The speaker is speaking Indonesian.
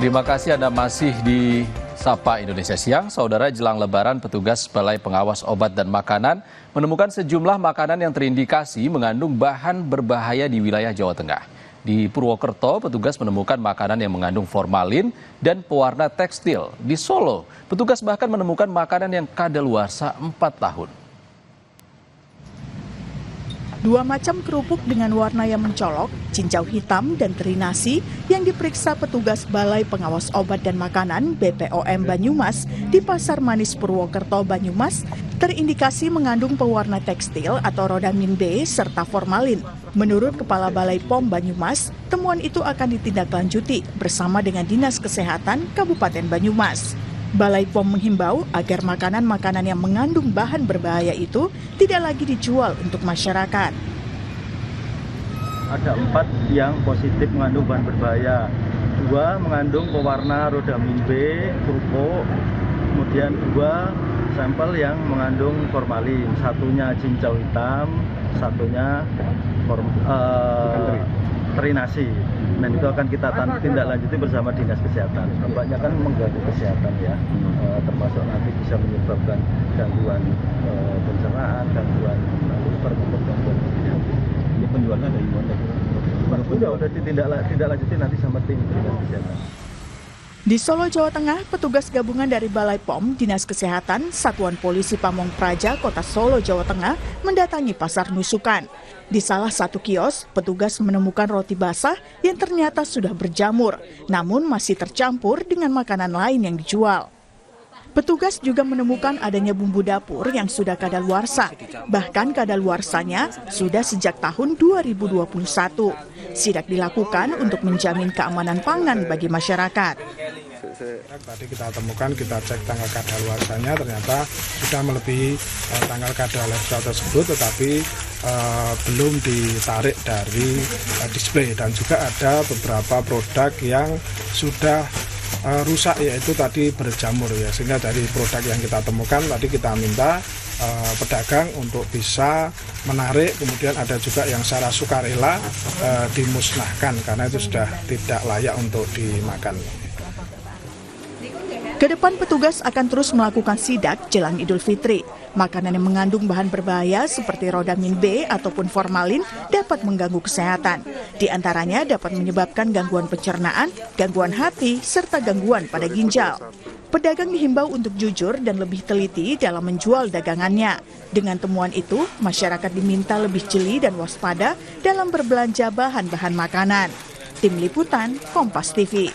Terima kasih Anda masih di Sapa Indonesia Siang. Saudara, jelang Lebaran, petugas Balai Pengawas Obat dan Makanan menemukan sejumlah makanan yang terindikasi mengandung bahan berbahaya di wilayah Jawa Tengah. Di Purwokerto, petugas menemukan makanan yang mengandung formalin dan pewarna tekstil. Di Solo, petugas bahkan menemukan makanan yang kadaluarsa 4 tahun. Dua macam kerupuk dengan warna yang mencolok, cincau hitam dan teri nasi yang diperiksa petugas Balai Pengawas Obat dan Makanan BPOM Banyumas di Pasar Manis Purwokerto, Banyumas terindikasi mengandung pewarna tekstil atau rodamin B serta formalin. Menurut Kepala Balai POM Banyumas, temuan itu akan ditindaklanjuti bersama dengan Dinas Kesehatan Kabupaten Banyumas. Balai POM menghimbau agar makanan-makanan yang mengandung bahan berbahaya itu tidak lagi dijual untuk masyarakat. Ada 4 yang positif mengandung bahan berbahaya. 2 mengandung pewarna rodamin B, kerupuk. Kemudian 2 sampel yang mengandung formalin. Satunya cincau hitam, satunya teri nasi. Dan itu akan kita tindak lanjuti bersama Dinas Kesehatan. Nampaknya kan mengganggu kesehatan ya, termasuk nanti bisa menyebabkan gangguan pencernaan, gangguan liver, gangguan ginjal. Ini penjualnya dari mana? Sudah ditindak lanjuti nanti sama tim Dinas Kesehatan. Di Solo, Jawa Tengah, petugas gabungan dari Balai POM, Dinas Kesehatan, Satuan Polisi Pamong Praja, Kota Solo, Jawa Tengah, mendatangi Pasar Nusukan. Di salah satu kios, petugas menemukan roti basah yang ternyata sudah berjamur, namun masih tercampur dengan makanan lain yang dijual. Petugas juga menemukan adanya bumbu dapur yang sudah kadaluarsa, bahkan kadaluarsanya sudah sejak tahun 2021. Sidak dilakukan untuk menjamin keamanan pangan bagi masyarakat. Tadi kita temukan, kita cek tanggal kadaluarsanya, ternyata sudah melebihi tanggal kadaluarsa tersebut, tetapi belum ditarik dari display. Dan juga ada beberapa produk yang sudah rusak, yaitu tadi berjamur ya, sehingga dari produk yang kita temukan tadi kita minta pedagang untuk bisa menarik, kemudian ada juga yang secara sukarela dimusnahkan karena itu sudah tidak layak untuk dimakan. Kedepan petugas akan terus melakukan sidak jelang Idul Fitri. Makanan yang mengandung bahan berbahaya seperti rodamin B ataupun formalin dapat mengganggu kesehatan. Di antaranya dapat menyebabkan gangguan pencernaan, gangguan hati, serta gangguan pada ginjal. Pedagang dihimbau untuk jujur dan lebih teliti dalam menjual dagangannya. Dengan temuan itu, masyarakat diminta lebih jeli dan waspada dalam berbelanja bahan-bahan makanan. Tim Liputan, Kompas TV.